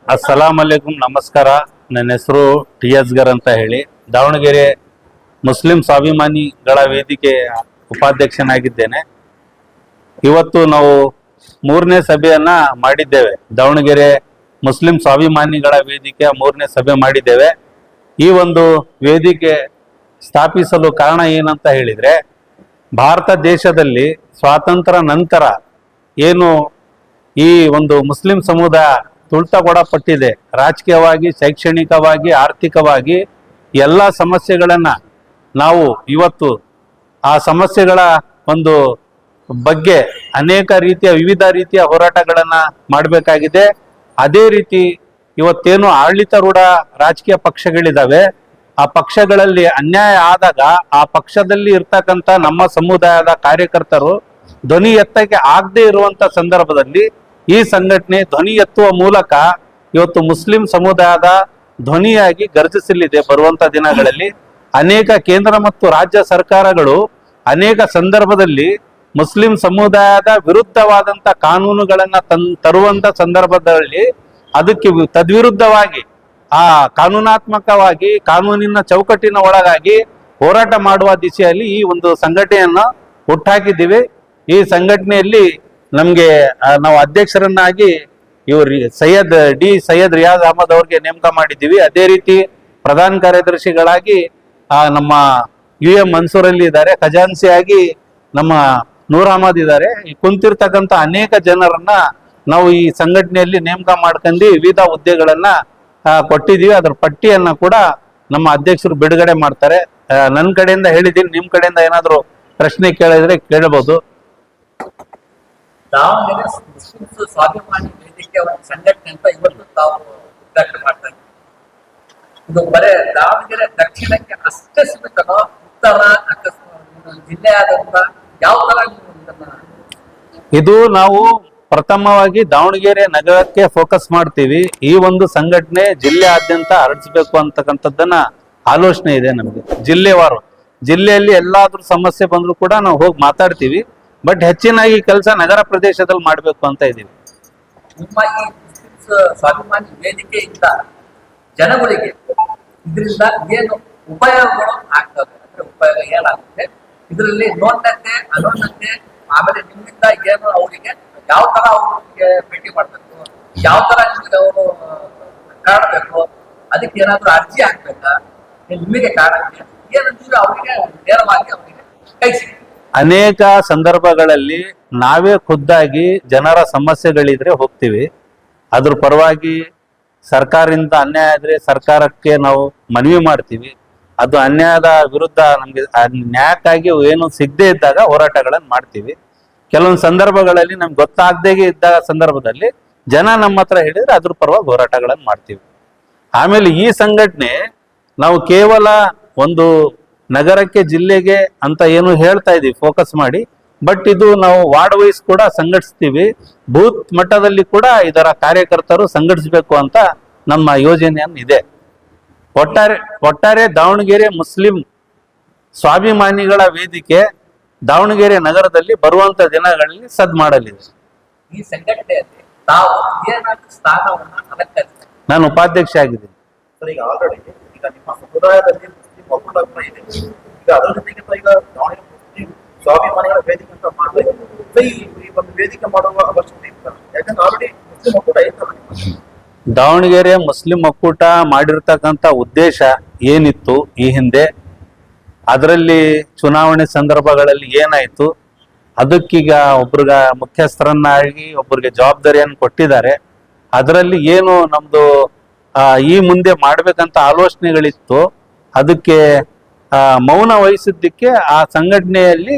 ಅಸ್ಸಲಾಂ ಅಲೈಕುಂ, ನಮಸ್ಕಾರ. ನನ್ನ ಹೆಸರು ಟಿ ಅಸ್ಗರ್ ಅಂತ ಹೇಳಿ, ದಾವಣಗೆರೆ ಮುಸ್ಲಿಂ ಸ್ವಾಭಿಮಾನಿಗಳ ವೇದಿಕೆ ಉಪಾಧ್ಯಕ್ಷನಾಗಿದ್ದೇನೆ. ಇವತ್ತು ನಾವು 3ನೇ ಸಭೆಯನ್ನ ಮಾಡಿದ್ದೇವೆ. ದಾವಣಗೆರೆ ಮುಸ್ಲಿಂ ಸ್ವಾಭಿಮಾನಿಗಳ ವೇದಿಕೆಯ 3ನೇ ಸಭೆ ಮಾಡಿದ್ದೇವೆ. ಈ ಒಂದು ವೇದಿಕೆ ಸ್ಥಾಪಿಸಲು ಕಾರಣ ಏನಂತ ಹೇಳಿದ್ರೆ, ಭಾರತ ದೇಶದಲ್ಲಿ ಸ್ವಾತಂತ್ರ್ಯ ನಂತರ ಏನು ಈ ಒಂದು ಮುಸ್ಲಿಂ ಸಮುದಾಯ ತುಳಿತಗೊಳಪಟ್ಟಿದೆ, ರಾಜಕೀಯವಾಗಿ, ಶೈಕ್ಷಣಿಕವಾಗಿ, ಆರ್ಥಿಕವಾಗಿ ಎಲ್ಲ ಸಮಸ್ಯೆಗಳನ್ನ ನಾವು ಇವತ್ತು ಆ ಸಮಸ್ಯೆಗಳ ಒಂದು ಬಗ್ಗೆ ಅನೇಕ ರೀತಿಯ ವಿವಿಧ ರೀತಿಯ ಹೋರಾಟಗಳನ್ನ ಮಾಡಬೇಕಾಗಿದೆ. ಅದೇ ರೀತಿ ಇವತ್ತೇನು ಆಡಳಿತಾರೂಢ ರಾಜಕೀಯ ಪಕ್ಷಗಳಿದಾವೆ, ಆ ಪಕ್ಷಗಳಲ್ಲಿ ಅನ್ಯಾಯ ಆದಾಗ ಆ ಪಕ್ಷದಲ್ಲಿ ಇರ್ತಕ್ಕಂಥ ನಮ್ಮ ಸಮುದಾಯದ ಕಾರ್ಯಕರ್ತರು ಧ್ವನಿ ಎತ್ತಕ್ಕೆ ಆಗದೆ ಇರುವಂತ ಸಂದರ್ಭದಲ್ಲಿ ಈ ಸಂಘಟನೆ ಧ್ವನಿ ಎತ್ತುವ ಮೂಲಕ ಇವತ್ತು ಮುಸ್ಲಿಂ ಸಮುದಾಯದ ಧ್ವನಿಯಾಗಿ ಗರ್ಜಿಸಲಿದೆ. ಬರುವಂತ ದಿನಗಳಲ್ಲಿ ಅನೇಕ ಕೇಂದ್ರ ಮತ್ತು ರಾಜ್ಯ ಸರ್ಕಾರಗಳು ಅನೇಕ ಸಂದರ್ಭದಲ್ಲಿ ಮುಸ್ಲಿಂ ಸಮುದಾಯದ ವಿರುದ್ಧವಾದಂತ ಕಾನೂನುಗಳನ್ನ ತರುವಂತ ಸಂದರ್ಭದಲ್ಲಿ ಅದಕ್ಕೆ ತದ್ವಿರುದ್ಧವಾಗಿ ಆ ಕಾನೂನಾತ್ಮಕವಾಗಿ ಕಾನೂನಿನ ಚೌಕಟ್ಟಿನ ಒಳಗಾಗಿ ಹೋರಾಟ ಮಾಡುವ ದಿಶೆಯಲ್ಲಿ ಈ ಒಂದು ಸಂಘಟನೆಯನ್ನ ಹುಟ್ಟಾಕಿದ್ದೀವಿ. ಈ ಸಂಘಟನೆಯಲ್ಲಿ ನಮ್ಗೆ ನಾವು ಅಧ್ಯಕ್ಷರನ್ನಾಗಿ ಇವರು ಸೈಯದ್ ರಿಯಾಜ್ ಅಹಮದ್ ಅವ್ರಿಗೆ ನೇಮಕ ಮಾಡಿದ್ದೀವಿ. ಅದೇ ರೀತಿ ಪ್ರಧಾನ ಕಾರ್ಯದರ್ಶಿಗಳಾಗಿ ನಮ್ಮ UM ಮನ್ಸೂರ್ ಅಲ್ಲಿ ಇದ್ದಾರೆ. ಖಜಾನ್ಸಿಯಾಗಿ ನಮ್ಮ ನೂರ್ ಅಹಮದ್ ಇದ್ದಾರೆ. ಕುಂತಿರ್ತಕ್ಕಂಥ ಅನೇಕ ಜನರನ್ನ ನಾವು ಈ ಸಂಘಟನೆಯಲ್ಲಿ ನೇಮಕ ಮಾಡ್ಕೊಂಡು ವಿವಿಧ ಹುದ್ದೆಗಳನ್ನ ಕೊಟ್ಟಿದ್ದೀವಿ. ಅದರ ಪಟ್ಟಿಯನ್ನ ಕೂಡ ನಮ್ಮ ಅಧ್ಯಕ್ಷರು ಬಿಡುಗಡೆ ಮಾಡ್ತಾರೆ. ನನ್ನ ಕಡೆಯಿಂದ ಹೇಳಿದ್ದೀನಿ, ನಿಮ್ ಕಡೆಯಿಂದ ಏನಾದ್ರು ಪ್ರಶ್ನೆ ಕೇಳಿದ್ರೆ ಕೇಳಬಹುದು. ದಾವಣಗೆರೆ ಮುಸ್ಲಿಂ ಸ್ವಾಭಿಮಾನಿ ವೇದಿಕೆ ಒಂದು ಸಂಘಟನೆ ಅಂತ ಇವತ್ತು ತಾವು ಉದ್ಘಾಟನೆ ಮಾಡ್ತಾ ಇದ್ದೀವಿ. ಇದು ಬರೇ ದಾವಣಗೆರೆ ದಕ್ಷಿಣಕ್ಕೆ ಅಷ್ಟೇ ಸೀಮಿತನೋ, ಉತ್ತರ ಜಿಲ್ಲೆಯಾದಂತ ಯಾವ ತರ ಇದು ನಾವು ಪ್ರಥಮವಾಗಿ ದಾವಣಗೆರೆ ನಗರಕ್ಕೆ ಫೋಕಸ್ ಮಾಡ್ತೀವಿ. ಈ ಒಂದು ಸಂಘಟನೆ ಜಿಲ್ಲೆಯಾದ್ಯಂತ ಹರಡಿಸ್ಬೇಕು ಅಂತಕ್ಕಂಥದ್ದನ್ನ ಆಲೋಚನೆ ಇದೆ ನಮಗೆ. ಜಿಲ್ಲೆವಾರು ಜಿಲ್ಲೆಯಲ್ಲಿ ಎಲ್ಲಾದ್ರೂ ಸಮಸ್ಯೆ ಬಂದ್ರು ಕೂಡ ನಾವು ಹೋಗಿ ಮಾತಾಡ್ತೀವಿ. ಬಟ್ ಹೆಚ್ಚಿನಾಗಿ ಕೆಲಸ ನಗರ ಪ್ರದೇಶದಲ್ಲಿ ಮಾಡ್ಬೇಕು ಅಂತ ಇದೀವಿ. ನಿಮ್ಮ ಈ ಮುಸ್ಲಿಂ ಸ್ವಾಭಿಮಾನಿ ವೇದಿಕೆಯಿಂದ ಜನಗಳಿಗೆ ಇದರಿಂದ ಏನು ಉಪಯೋಗಗಳು ಆಗ್ತವೆ ಅಂದ್ರೆ ಉಪಯೋಗ ಏನಾಗುತ್ತೆ, ಇದರಲ್ಲಿ ನೋಂದತೆ ಅನೋನ್ನತೆ, ಆಮೇಲೆ ನಿಮ್ಮಿಂದ ಏನು ಅವರಿಗೆ ಯಾವ ತರ ಅವ್ರಿಗೆ ಭೇಟಿ ಮಾಡ್ಬೇಕು, ಯಾವ ತರ ನಿಮಗೆ ಅವರು ಕಾಣಬೇಕು, ಅದಕ್ಕೆ ಏನಾದ್ರು ಅರ್ಜಿ ಹಾಕ್ಬೇಕಾ, ನಿಮಗೆ ಕಾರಣಕ್ಕೆ ಏನಂತೀವಿ ಅವರಿಗೆ ನೇರವಾಗಿ ಅವರಿಗೆ ಕೈ ಸಿಗುತ್ತೆ. ಅನೇಕ ಸಂದರ್ಭಗಳಲ್ಲಿ ನಾವೇ ಖುದ್ದಾಗಿ ಜನರ ಸಮಸ್ಯೆಗಳಿದ್ರೆ ಹೋಗ್ತೀವಿ. ಅದ್ರ ಪರವಾಗಿ ಸರ್ಕಾರದಿಂದ ಅನ್ಯಾಯ ಆದ್ರೆ ಸರ್ಕಾರಕ್ಕೆ ನಾವು ಮನವಿ ಮಾಡ್ತೀವಿ. ಅದು ಅನ್ಯಾಯದ ವಿರುದ್ಧ ನಮ್ಗೆ ನ್ಯಾಯಕ್ಕಾಗಿ ಏನು ಸಿಗದೆ ಇದ್ದಾಗ ಹೋರಾಟಗಳನ್ನು ಮಾಡ್ತೀವಿ. ಕೆಲವೊಂದು ಸಂದರ್ಭಗಳಲ್ಲಿ ನಮ್ಗೆ ಗೊತ್ತಾಗದೇ ಇದ್ದ ಸಂದರ್ಭದಲ್ಲಿ ಜನ ನಮ್ಮ ಹತ್ರ ಹೇಳಿದ್ರೆ ಅದ್ರ ಪರವಾಗಿ ಹೋರಾಟಗಳನ್ನು ಮಾಡ್ತೀವಿ. ಆಮೇಲೆ ಈ ಸಂಘಟನೆ ನಾವು ಕೇವಲ ಒಂದು ನಗರಕ್ಕೆ ಜಿಲ್ಲೆಗೆ ಅಂತ ಏನು ಹೇಳ್ತಾ ಇದೀವಿ ಫೋಕಸ್ ಮಾಡಿ, ಬಟ್ ಇದು ನಾವು ವಾರ್ಡ್ ವೈಸ್ ಕೂಡ ಸಂಘಟಿಸ್ತೀವಿ. ಬೂತ್ ಮಟ್ಟದಲ್ಲಿ ಕೂಡ ಇದರ ಕಾರ್ಯಕರ್ತರು ಸಂಘಟಿಸಬೇಕು ಅಂತ ನಮ್ಮ ಯೋಜನೆಯನ್ನಿದೆ. ಒಟ್ಟಾರೆ ದಾವಣಗೆರೆ ಮುಸ್ಲಿಂ ಸ್ವಾಭಿಮಾನಿಗಳ ವೇದಿಕೆ ದಾವಣಗೆರೆ ನಗರದಲ್ಲಿ ಬರುವಂತ ದಿನಗಳಲ್ಲಿ ಮಾಡಲಿದೆ. ಈ ಸಂಘಟನೆಯಲ್ಲಿ ತಾವು ಏನಾದ್ರು ಸ್ಥಾನವನ್ನ ಅಲಂಕರಿಸಿ ನಾನು ಉಪಾಧ್ಯಕ್ಷ ಆಗಿದ್ದೀನಿ. ಸರ್, ಈಗ ಆಲ್ರೆಡಿ ಈಗ ನಿಮ್ಮ ಸಮುದಾಯದಲ್ಲಿ ಮುಸ್ಲಿಂ ಒಕ್ಕೂಟ ಕೂಡ ಇದೆ. ಈಗ ಅದರ ಜೊತೆಗೆ ಈಗ ದಾವಣಗೆರೆ ಮುಸ್ಲಿಂ ಸ್ವಾಭಿಮಾನಿಗಳ ವೇದಿಕೆ ಅಂತ ಮಾಡ್ತಾ ಇದ್ದೀವಿ. ಸೊ ಈ ಒಂದು ವೇದಿಕೆ ಮಾಡುವ ಅವಶ್ಯಕತೆ ಇಲ್ಲ, ಯಾಕಂದ್ರೆ ಆಲ್ರೆಡಿ ಮುಸ್ಲಿಂ ಒಕ್ಕೂಟ ಐತಲ್ಲ. ದಾವಣಗೆರೆ ಮುಸ್ಲಿಂ ಒಕ್ಕೂಟ ಮಾಡಿರ್ತಕ್ಕಂಥ ಉದ್ದೇಶ ಏನಿತ್ತು ಈ ಹಿಂದೆ, ಅದರಲ್ಲಿ ಚುನಾವಣೆ ಸಂದರ್ಭಗಳಲ್ಲಿ ಏನಾಯ್ತು, ಅದಕ್ಕೀಗ ಒಬ್ರಿಗೆ ಮುಖ್ಯಸ್ಥರನ್ನಾಗಿ ಒಬ್ಬರಿಗೆ ಜವಾಬ್ದಾರಿಯನ್ನು ಕೊಟ್ಟಿದ್ದಾರೆ. ಅದರಲ್ಲಿ ಏನು ನಮ್ದು ಈ ಮುಂದೆ ಮಾಡ್ಬೇಕಂತ ಆಲೋಚನೆಗಳಿತ್ತು, ಅದಕ್ಕೆ ಮೌನ ವಹಿಸಿದ್ದಕ್ಕೆ ಆ ಸಂಘಟನೆಯಲ್ಲಿ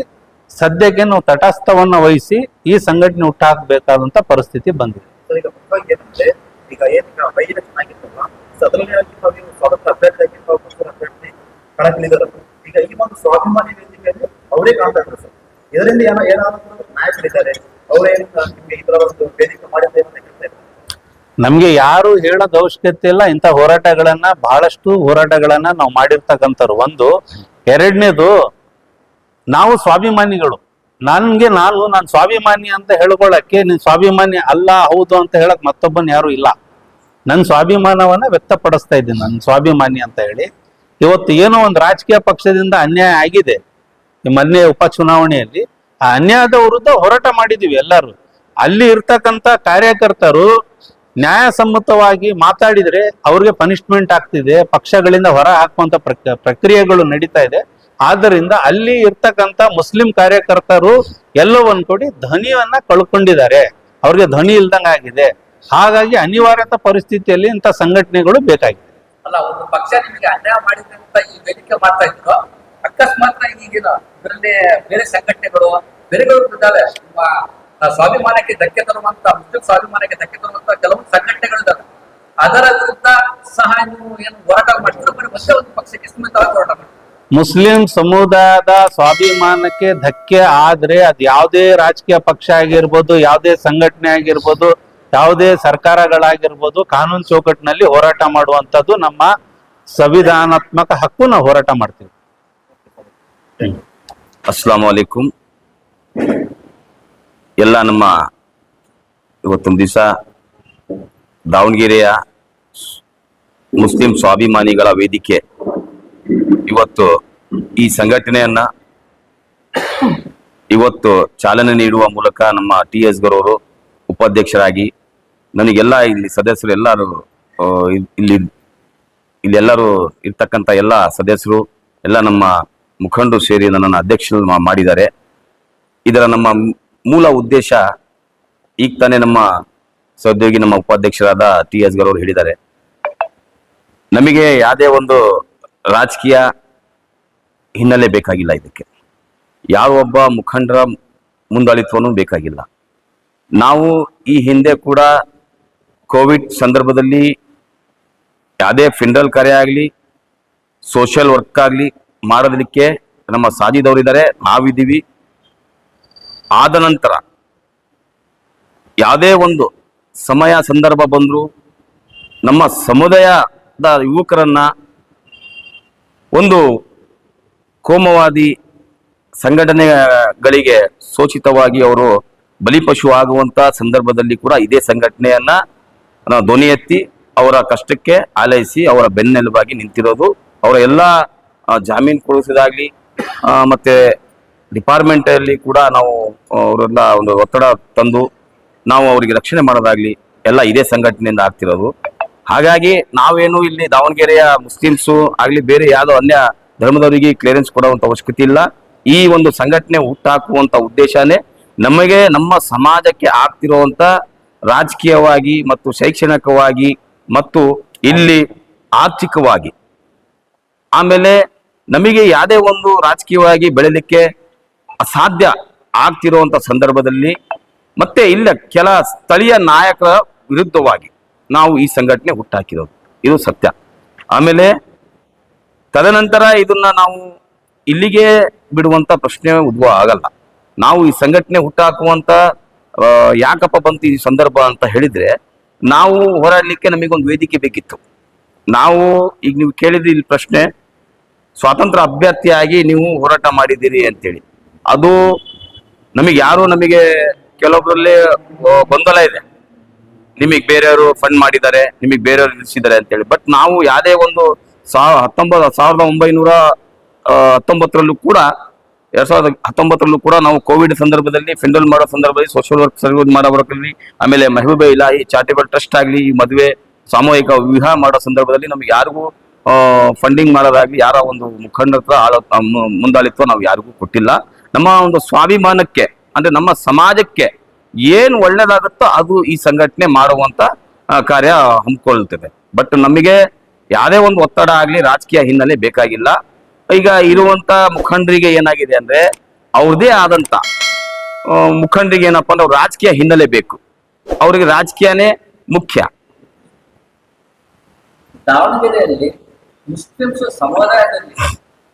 ಸದ್ಯಕ್ಕೆ ನಾವು ತಟಸ್ಥವನ್ನ ವಹಿಸಿ ಈ ಸಂಘಟನೆ ಹುಟ್ಟಾಕಬೇಕಾದಂತ ಪರಿಸ್ಥಿತಿ ಬಂದಿದೆ. ಈಗ ಮುಖ್ಯವಾಗಿ ಏನಂದ್ರೆ ಈಗ ಏನೀಗ ಬೈ ಎಲೆಕ್ಷನ್ ಆಗಿತ್ತಲ್ಲ, ಸೊ ಅದರಲ್ಲಿ ನೀವು ಸ್ವಾಗತ ಅಭ್ಯರ್ಥಿಯಾಗಿ ಅಭ್ಯರ್ಥಿ ಕಣಕ್ಕಿಳಿದಾರಲ್ಲ. ಈಗ ಈ ಒಂದು ಸ್ವಾಭಿಮಾನಿ ವೇದಿಕೆಯಲ್ಲಿ ಅವರೇ ಕಾಣ್ತಾ ಇದ್ರು ಸರ್. ಇದರಿಂದ ಏನಾದ್ರು ನಾಯಕರಿದ್ದಾರೆ, ಅವರೇ ನಿಮ್ಗೆ ಈ ತರ ಒಂದು ವೇದಿಕೆ ಮಾಡಿದ್ರೆ ಅಂತ ಹೇಳ್ತಾ ಇದ್ದಾರೆ. ನಮ್ಗೆ ಯಾರು ಹೇಳೋದ್ ಅವಶ್ಯಕತೆ ಇಲ್ಲ. ಇಂಥ ಹೋರಾಟಗಳನ್ನ ಬಹಳಷ್ಟು ಹೋರಾಟಗಳನ್ನ ನಾವು ಮಾಡಿರ್ತಕ್ಕಂಥವ್ರು. ಒಂದು, ಎರಡನೇದು, ನಾವು ಸ್ವಾಭಿಮಾನಿಗಳು. ನಾನು ಸ್ವಾಭಿಮಾನಿ ಅಂತ ಹೇಳ್ಕೊಳಕ್ಕೆ ನೀನ್ ಸ್ವಾಭಿಮಾನಿ ಅಲ್ಲ ಹೌದು ಅಂತ ಹೇಳಕ್ ಮತ್ತೊಬ್ಬನ್ ಯಾರು ಇಲ್ಲ. ನನ್ನ ಸ್ವಾಭಿಮಾನವನ್ನ ವ್ಯಕ್ತಪಡಿಸ್ತಾ ಇದ್ದೀನಿ, ನನ್ನ ಸ್ವಾಭಿಮಾನಿ ಅಂತ ಹೇಳಿ. ಇವತ್ತು ಏನೋ ಒಂದು ರಾಜಕೀಯ ಪಕ್ಷದಿಂದ ಅನ್ಯಾಯ ಆಗಿದೆ ಈ ಮೊನ್ನೆ ಉಪಚುನಾವಣೆಯಲ್ಲಿ, ಆ ಅನ್ಯಾಯದ ವಿರುದ್ಧ ಹೋರಾಟ ಮಾಡಿದೀವಿ ಎಲ್ಲರೂ. ಅಲ್ಲಿ ಇರ್ತಕ್ಕಂಥ ಕಾರ್ಯಕರ್ತರು ನ್ಯಾಯಸಮ್ಮತವಾಗಿ ಮಾತಾಡಿದ್ರೆ ಅವ್ರಿಗೆ ಪನಿಷ್ಮೆಂಟ್ ಆಗ್ತಿದೆ, ಪಕ್ಷಗಳಿಂದ ಹೊರ ಹಾಕುವಂತ ಪ್ರಕ್ರಿಯೆಗಳು ನಡೀತಾ ಇದೆ. ಆದ್ದರಿಂದ ಅಲ್ಲಿ ಇರ್ತಕ್ಕಂಥ ಮುಸ್ಲಿಂ ಕಾರ್ಯಕರ್ತರು ಎಲ್ಲೋ ಒಂದ್ ಕೊಡಿ ಧ್ವನಿಯನ್ನ ಕಳ್ಕೊಂಡಿದ್ದಾರೆ, ಅವ್ರಿಗೆ ಧ್ವನಿ ಇಲ್ದಂಗ ಆಗಿದೆ. ಹಾಗಾಗಿ ಅನಿವಾರ್ಯತ ಪರಿಸ್ಥಿತಿಯಲ್ಲಿ ಇಂಥ ಸಂಘಟನೆಗಳು ಬೇಕಾಗಿದೆ. ಅಲ್ಲ, ಒಂದು ಪಕ್ಷ ನಿಮಗೆ ಅನ್ಯಾಯ ಮಾಡಿದೆ ಅಂತ ಈ ವೇದಿಕೆ ಮಾಡ್ತಾ ಇದ್ರು, ಅಕಸ್ಮಾತ್ ಈಗಿನ ಇದರಲ್ಲಿ ಬೇರೆ ಸಂಘಟನೆಗಳು ಬೇರೆಗಳು ಇದ್ದಾವೆ. ನಿಮ್ಮ ಸ್ವಾಭಿಮಾನಕ್ಕೆ ಧಕ್ಕೆ ತರುವಂತ, ಮುಸ್ಲಿಂ ಸ್ವಾಭಿಮಾನಕ್ಕೆ ಧಕ್ಕೆ ತರುವಂತ ಕೆಲವೊಂದು ಸಂಘಟನೆಗಳಿದ್ದಾವೆ. ಅದರ ವಿರುದ್ಧ ಸಹ ನೀವು ಏನು ಹೋರಾಟ ಮಾಡ್ತೀರೋ, ಬರೀ ಒಂದೇ ಒಂದು ಪಕ್ಷಕ್ಕೆ ಸೀಮಿತವಾಗಿ ಹೋರಾಟ ಮಾಡ್ತೀವಿ. ಮುಸ್ಲಿಂ ಸಮುದಾಯದ ಸ್ವಾಭಿಮಾನಕ್ಕೆ ಧಕ್ಕೆ ಆದ್ರೆ ಅದು ಯಾವುದೇ ರಾಜಕೀಯ ಪಕ್ಷ ಆಗಿರ್ಬೋದು, ಯಾವುದೇ ಸಂಘಟನೆ ಆಗಿರ್ಬೋದು, ಯಾವುದೇ ಸರ್ಕಾರಗಳಾಗಿರ್ಬೋದು, ಕಾನೂನು ಚೌಕಟ್ಟಿನಲ್ಲಿ ಹೋರಾಟ ಮಾಡುವಂತದ್ದು ನಮ್ಮ ಸಂವಿಧಾನಾತ್ಮಕ ಹಕ್ಕು. ನಾವು ಹೋರಾಟ ಮಾಡ್ತೀವಿ. ಅಸ್ಸಲಾಮು ಅಲೈಕುಂ. ಎಲ್ಲ ನಮ್ಮ ಇವತ್ತೊಂದು ದಿವಸ ದಾವಣಗೆರೆಯ ಮುಸ್ಲಿಂ ಸ್ವಾಭಿಮಾನಿಗಳ ವೇದಿಕೆ ಇವತ್ತು ಈ ಸಂಘಟನೆಯನ್ನ ಇವತ್ತು ಚಾಲನೆ ನೀಡುವ ಮೂಲಕ ನಮ್ಮ TS ಗರವರು ಉಪಾಧ್ಯಕ್ಷರಾಗಿ, ನನಗೆಲ್ಲ ಇಲ್ಲಿ ಸದಸ್ಯರು ಎಲ್ಲರೂ ಇಲ್ಲಿ ಎಲ್ಲರೂ ಇರ್ತಕ್ಕಂಥ ಎಲ್ಲ ಸದಸ್ಯರು ಎಲ್ಲ ನಮ್ಮ ಮುಖಂಡರು ಸೇರಿ ನನ್ನನ್ನು ಅಧ್ಯಕ್ಷ ಮಾಡಿದ್ದಾರೆ. ಇದರ ನಮ್ಮ ಮೂಲ ಉದ್ದೇಶ ಈಗ ತಾನೇ ನಮ್ಮ ಸಹೋದ್ಯೋಗಿ ನಮ್ಮ ಉಪಾಧ್ಯಕ್ಷರಾದ TS ಗರವರು ಹೇಳಿದ್ದಾರೆ. ನಮಗೆ ಯಾವುದೇ ಒಂದು ರಾಜಕೀಯ ಹಿನ್ನೆಲೆ ಬೇಕಾಗಿಲ್ಲ, ಇದಕ್ಕೆ ಯಾವ ಒಬ್ಬ ಮುಖಂಡರ ಮುಂದಾಳಿತ್ವನೂ ಬೇಕಾಗಿಲ್ಲ. ನಾವು ಈ ಹಿಂದೆ ಕೂಡ ಕೋವಿಡ್ ಸಂದರ್ಭದಲ್ಲಿ ಯಾವುದೇ ಫಿನರಲ್ ಕಾರ್ಯ ಆಗಲಿ, ಸೋಷಿಯಲ್ ವರ್ಕ್ ಆಗಲಿ ಮಾಡೋದಕ್ಕೆ ನಮ್ಮ ಸಾಜಿದವರಿದ್ದಾರೆ, ನಾವಿದ್ದೀವಿ. ಆದ ನಂತರ ಯಾವುದೇ ಒಂದು ಸಮಯ ಸಂದರ್ಭ ಬಂದರೂ ನಮ್ಮ ಸಮುದಾಯದ ಯುವಕರನ್ನ ಒಂದು ಕೋಮವಾದಿ ಸಂಘಟನೆಗಳಿಗೆ ಸೂಚಿತವಾಗಿ ಅವರು ಬಲಿಪಶು ಆಗುವಂತ ಸಂದರ್ಭದಲ್ಲಿ ಕೂಡ ಇದೇ ಸಂಘಟನೆಯನ್ನ ನಾವು ಧ್ವನಿ ಎತ್ತಿ ಅವರ ಕಷ್ಟಕ್ಕೆ ಆಲೈಸಿ ಅವರ ಬೆನ್ನೆಲುಬಾಗಿ ನಿಂತಿರೋದು. ಅವರ ಎಲ್ಲ ಜಾಮೀನು ಕೊಡಿಸೋದಾಗ್ಲಿ, ಮತ್ತೆ ಡಿಪಾರ್ಟ್ಮೆಂಟ್ ಅಲ್ಲಿ ಕೂಡ ನಾವು ಅವರೆಲ್ಲ ಒಂದು ಒತ್ತಡ ತಂದು ನಾವು ಅವರಿಗೆ ರಕ್ಷಣೆ ಮಾಡೋದಾಗ್ಲಿ ಎಲ್ಲ ಇದೇ ಸಂಘಟನೆಯಿಂದ ಆಗ್ತಿರೋದು. ಹಾಗಾಗಿ ನಾವೇನು ಇಲ್ಲಿ ದಾವಣಗೆರೆಯ ಮುಸ್ಲಿಮ್ಸು ಆಗ್ಲಿ ಬೇರೆ ಯಾವುದೋ ಅನ್ಯ ಧರ್ಮದವರಿಗೆ ಕ್ಲಿಯರೆನ್ಸ್ ಕೊಡುವಂತ ಅವಶ್ಯಕತೆ ಇಲ್ಲ. ಈ ಒಂದು ಸಂಘಟನೆ ಹುಟ್ಟಾಕುವಂತ ಉದ್ದೇಶನೇ ನಮಗೆ ನಮ್ಮ ಸಮಾಜಕ್ಕೆ ಆಗ್ತಿರುವಂತ ರಾಜಕೀಯವಾಗಿ ಮತ್ತು ಶೈಕ್ಷಣಿಕವಾಗಿ ಮತ್ತು ಇಲ್ಲಿ ಆರ್ಥಿಕವಾಗಿ, ಆಮೇಲೆ ನಮಗೆ ಯಾವುದೇ ಒಂದು ರಾಜಕೀಯವಾಗಿ ಬೆಳೆಯಲಿಕ್ಕೆ ಅಸಾಧ್ಯ ಆಗ್ತಿರುವಂತ ಸಂದರ್ಭದಲ್ಲಿ ಮತ್ತೆ ಇಲ್ಲ ಕೆಲ ಸ್ಥಳೀಯ ನಾಯಕರ ವಿರುದ್ಧವಾಗಿ ನಾವು ಈ ಸಂಘಟನೆ ಹುಟ್ಟಾಕಿರೋದು, ಇದು ಸತ್ಯ. ಆಮೇಲೆ ತದನಂತರ ಇದನ್ನ ನಾವು ಇಲ್ಲಿಗೆ ಬಿಡುವಂತ ಪ್ರಶ್ನೆ ಉದ್ಭವ ಆಗಲ್ಲ. ನಾವು ಈ ಸಂಘಟನೆ ಹುಟ್ಟಾಕುವಂತ ಯಾಕಪ್ಪ ಬಂತು ಈ ಸಂದರ್ಭ ಅಂತ ಹೇಳಿದ್ರೆ, ನಾವು ಹೋರಾಡಲಿಕ್ಕೆ ನಮಗೊಂದು ವೇದಿಕೆ ಬೇಕಿತ್ತು. ನಾವು ಈಗ ನೀವು ಕೇಳಿದ್ರಿ ಇಲ್ಲಿ ಪ್ರಶ್ನೆ, ಸ್ವಾತಂತ್ರ್ಯ ಅಭ್ಯರ್ಥಿಯಾಗಿ ನೀವು ಹೋರಾಟ ಮಾಡಿದ್ದೀರಿ ಅಂತೇಳಿ, ಅದು ನಮಗೆ ಕೆಲವೊಬ್ಬರಲ್ಲಿ ಗೊಂದಲ ಇದೆ. ನಿಮಗೆ ಬೇರೆಯವರು ಫಂಡ್ ಮಾಡಿದ್ದಾರೆ, ನಿಮಗೆ ಬೇರೆಯವರು ನಿಲ್ಲಿಸಿದ್ದಾರೆ ಅಂತೇಳಿ. ಬಟ್ ನಾವು ಯಾವುದೇ ಒಂದು 1919 ಕೂಡ 2019 ಕೂಡ ನಾವು ಕೋವಿಡ್ ಸಂದರ್ಭದಲ್ಲಿ ಫೆಂಡಲ್ ಮಾಡೋ ಸಂದರ್ಭದಲ್ಲಿ ಸೋಷಿಯಲ್ ವರ್ಕ್ ಸರ್ವಿಸ್ ಮಾಡೋರಲ್ಲಿ, ಆಮೇಲೆ ಮೆಹಬೂಬ ಇಲಾಹಿ ಚಾರಿಟೇಬಲ್ ಟ್ರಸ್ಟ್ ಆಗಲಿ, ಈ ಮದುವೆ ಸಾಮೂಹಿಕ ವಿವಾಹ ಮಾಡೋ ಸಂದರ್ಭದಲ್ಲಿ ನಮ್ಗೆ ಯಾರಿಗೂ ಫಂಡಿಂಗ್ ಮಾಡೋದಾಗ್ಲಿ, ಯಾರ ಒಂದು ಮುಖಂಡತ್ವ ಮುಂದಾಳಿತ್ವ ನಾವು ಯಾರಿಗೂ ಕೊಟ್ಟಿಲ್ಲ. ನಮ್ಮ ಒಂದು ಸ್ವಾಭಿಮಾನಕ್ಕೆ ಅಂದ್ರೆ ನಮ್ಮ ಸಮಾಜಕ್ಕೆ ಏನು ಒಳ್ಳೇದಾಗುತ್ತೋ ಅದು ಈ ಸಂಘಟನೆ ಮಾಡುವಂತ ಕಾರ್ಯ ಹಮ್ಮಿಕೊಳ್ತದೆ. ಬಟ್ ನಮಗೆ ಯಾವುದೇ ಒಂದು ಒತ್ತಡ ಆಗ್ಲಿ, ರಾಜಕೀಯ ಹಿನ್ನೆಲೆ ಬೇಕಾಗಿಲ್ಲ. ಈಗ ಇರುವಂತ ಮುಖಂಡರಿಗೆ ಏನಾಗಿದೆ ಅಂದ್ರೆ, ಅವ್ರದೇ ಆದಂತ ಮುಖಂಡರಿಗೆ ಏನಪ್ಪಾ ಅಂದ್ರೆ ಅವ್ರ ರಾಜಕೀಯ ಹಿನ್ನೆಲೆ ಬೇಕು, ಅವ್ರಿಗೆ ರಾಜಕೀಯನೇ ಮುಖ್ಯ. ದಾವಣಗೆರೆಯಲ್ಲಿ ಮುಸ್ಲಿಮ್ಸ್ ಸಮುದಾಯದಲ್ಲಿ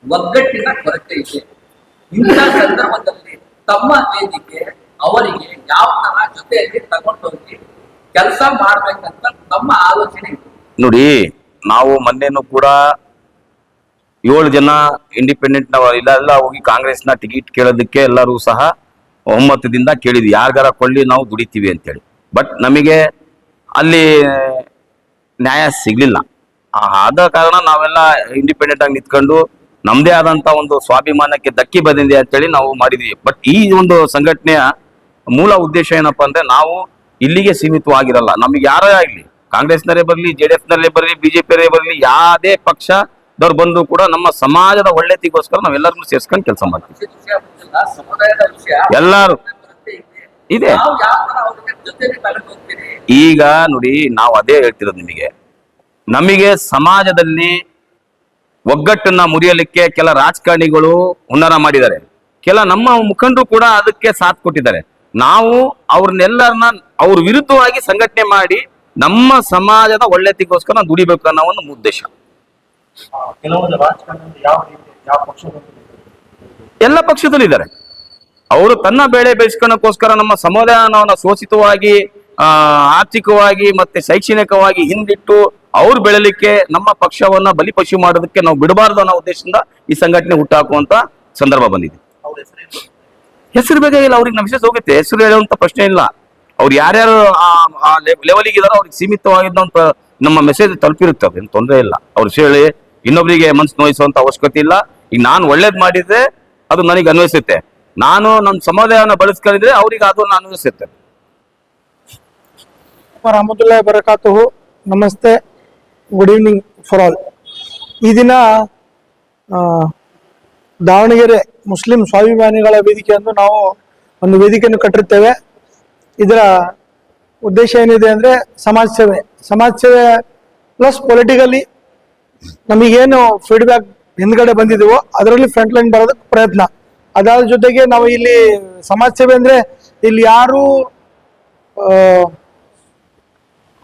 ಒಗ್ಗಟ್ಟಿನ ಕೊರತೆ ಇದೆ. ಇಂಥ ಸಂದರ್ಭದಲ್ಲಿ ತಮ್ಮ ವೇದಿಕೆ ಅವರಿಗೆ ಯಾವ ತರ ಜೊತೆಯಲ್ಲಿ ತಗೊಂಡೋಗಿ ಕೆಲಸ ಮಾಡ್ಬೇಕಂತ ತಮ್ಮ ಆಲೋಚನೆ ಇದೆ. ನೋಡಿ, ನಾವು ಮೊನ್ನೆನೂ ಕೂಡ 7 ಜನ ಇಂಡಿಪೆಂಡೆಂಟ್ ಇಲ್ಲೆಲ್ಲ ಹೋಗಿ ಕಾಂಗ್ರೆಸ್ನ ಟಿಕೆಟ್ ಕೇಳೋದಕ್ಕೆ ಎಲ್ಲರೂ ಸಹ ಒಮ್ಮತದಿಂದ ಕೇಳಿದ್ವಿ, ಯಾರಿಗಾರ ಕೊಳ್ಳಿ ನಾವು ದುಡಿತೀವಿ ಅಂತೇಳಿ. ಬಟ್ ನಮಗೆ ಅಲ್ಲಿ ನ್ಯಾಯ ಸಿಗ್ಲಿಲ್ಲ. ಆದ ಕಾರಣ ನಾವೆಲ್ಲ ಇಂಡಿಪೆಂಡೆಂಟ್ ಆಗಿ ನಿಂತ್ಕೊಂಡು ನಮ್ದೇ ಆದಂತ ಒಂದು ಸ್ವಾಭಿಮಾನಕ್ಕೆ ಧಕ್ಕಿ ಬಂದಿದೆ ಅಂತೇಳಿ ನಾವು ಮಾಡಿದ್ವಿ. ಬಟ್ ಈ ಒಂದು ಸಂಘಟನೆಯ ಮೂಲ ಉದ್ದೇಶ ಏನಪ್ಪಾ ಅಂದ್ರೆ, ನಾವು ಇಲ್ಲಿಗೆ ಸೀಮಿತವಾಗಿರಲ್ಲ. ನಮಗೆ ಯಾರೇ ಆಗ್ಲಿ, ಕಾಂಗ್ರೆಸ್ನವರೇ ಬರಲಿ, JDS ನಲ್ಲೇ ಬರಲಿ, ಬಿಜೆಪಿಯವರೇ ಬರಲಿ, ಯಾವುದೇ ಪಕ್ಷದವ್ರು ಬಂದ್ರು ಕೂಡ ನಮ್ಮ ಸಮಾಜದ ಒಳ್ಳೆತಿಗೋಸ್ಕರ ನಾವೆಲ್ಲರೂ ಸೇರ್ಸ್ಕೊಂಡು ಕೆಲಸ ಮಾಡ್ತೀವಿ. ಸಮುದಾಯದ ವಿಷಯ ಎಲ್ಲಾರು ಇದೆ. ನಾವು ಯಾವ ತರ ಅವ್ರಿಗೆ ಜೊತೆಲಿ ತಗೊಂಡು ಹೋಗ್ತೀರಿ? ಈಗ ನೋಡಿ, ನಾವು ಅದೇ ಹೇಳ್ತಿರೋದು ನಮಗೆ ಸಮಾಜದಲ್ಲಿ ಒಗ್ಗಟ್ಟನ್ನ ಮುರಿಯಲಿಕ್ಕೆ ಕೆಲ ರಾಜಕಾರಣಿಗಳು ಹುನ್ನಾರ ಮಾಡಿದ್ದಾರೆ, ಕೆಲ ನಮ್ಮ ಮುಖಂಡರು ಕೂಡ ಅದಕ್ಕೆ ಸಾಥ್ ಕೊಟ್ಟಿದ್ದಾರೆ. ನಾವು ಅವ್ರನ್ನೆಲ್ಲರನ್ನ ಅವ್ರ ವಿರುದ್ಧವಾಗಿ ಸಂಘಟನೆ ಮಾಡಿ ನಮ್ಮ ಸಮಾಜದ ಒಳ್ಳೆತಿಗೋಸ್ಕರ ದುಡಿಬೇಕು ಅನ್ನೋ ಒಂದು ಉದ್ದೇಶ. ಕೆಲವೊಂದು ರಾಜಕಾರಣಿ ಯಾವ ರೀತಿ ಯಾವ ಪಕ್ಷದಲ್ಲಿ ಎಲ್ಲ ಪಕ್ಷದಲ್ಲೂ ಇದ್ದಾರೆ. ಅವರು ತನ್ನ ಬೇಳೆ ಬೇಯಿಸ್ಕೊಳ್ಳೋಕ್ಕೋಸ್ಕರ ನಮ್ಮ ಸಮುದಾಯವನ್ನು ಶೋಷಿತವಾಗಿ, ಆರ್ಥಿಕವಾಗಿ ಮತ್ತೆ ಶೈಕ್ಷಣಿಕವಾಗಿ ಹಿಂದಿಟ್ಟು ಅವ್ರು ಬೆಳಲಿಕ್ಕೆ ನಮ್ಮ ಪಕ್ಷವನ್ನ ಬಲಿಪಶು ಮಾಡೋದಕ್ಕೆ ನಾವು ಬಿಡಬಾರ್ದು ಅನ್ನೋ ಉದ್ದೇಶದಿಂದ ಈ ಸಂಘಟನೆ ಹುಟ್ಟಾಕುವಂತ ಸಂದರ್ಭ ಬಂದಿದೆ. ಅವ್ರ ಹೆಸರೇನು? ಹೆಸರು ಬೇಕಾಗಿಲ್ಲ, ಅವ್ರಿಗೆ ನಮ್ಮ ಮೆಸೇಜ್ ಹೋಗುತ್ತೆ, ಹೆಸರು ಹೇಳುವಂತ ಪ್ರಶ್ನೆ ಇಲ್ಲ. ಅವ್ರು ಯಾರ್ಯಾರು ಆ ಲೆವೆಲಿಗೆ ಇದಾರೋ ಅವ್ರಿಗೆ ಸೀಮಿತವಾಗಿದ್ದಂತ ನಮ್ಮ ಮೆಸೇಜ್ ತಲುಪಿರುತ್ತೆ, ಅದೇನು ತೊಂದರೆ ಇಲ್ಲ. ಅವ್ರು ಹೇಳಿ ಇನ್ನೊಬ್ರಿಗೆ ಮನ್ಸು ನೋಯಿಸುವಂತ ಅವಶ್ಯಕತೆ ಇಲ್ಲ. ಈಗ ನಾನು ಒಳ್ಳೇದ್ ಮಾಡಿದ್ರೆ ಅದು ನನಗೆ ಅನ್ವಯಿಸುತ್ತೆ, ನಾನು ನಮ್ಮ ಸಮುದಾಯನ ಬಳಸ್ಕೊಂಡಿದ್ರೆ ಅವ್ರಿಗೆ ಅದು ಅನ್ವಯಿಸುತ್ತೆ. ರಹಮತುಲ್ಲಾಹಿ ಬರಕಾತುಹು. ನಮಸ್ತೆ, ಗುಡ್ ಈವ್ನಿಂಗ್ ಫಾರ್ ಆಲ್. ಈ ದಿನ ದಾವಣಗೆರೆ ಮುಸ್ಲಿಂ ಸ್ವಾಭಿಮಾನಿಗಳ ವೇದಿಕೆ ಎಂದು ನಾವು ಒಂದು ವೇದಿಕೆಯನ್ನು ಕಟ್ಟಿರ್ತೇವೆ. ಇದರ ಉದ್ದೇಶ ಏನಿದೆ ಅಂದರೆ ಸಮಾಜ ಸೇವೆ ಪ್ಲಸ್ ಪೊಲಿಟಿಕಲಿ ನಮಗೇನು ಫೀಡ್ಬ್ಯಾಕ್ ಹಿಂದ್ಗಡೆ ಬಂದಿದೆವೋ ಅದರಲ್ಲಿ ಫ್ರಂಟ್ ಲೈನ್ ಬರೋದಕ್ಕೆ ಪ್ರಯತ್ನ. ಅದಾದ ಜೊತೆಗೆ ನಾವು ಇಲ್ಲಿ ಸಮಾಜ ಸೇವೆ ಅಂದರೆ ಇಲ್ಲಿ ಯಾರು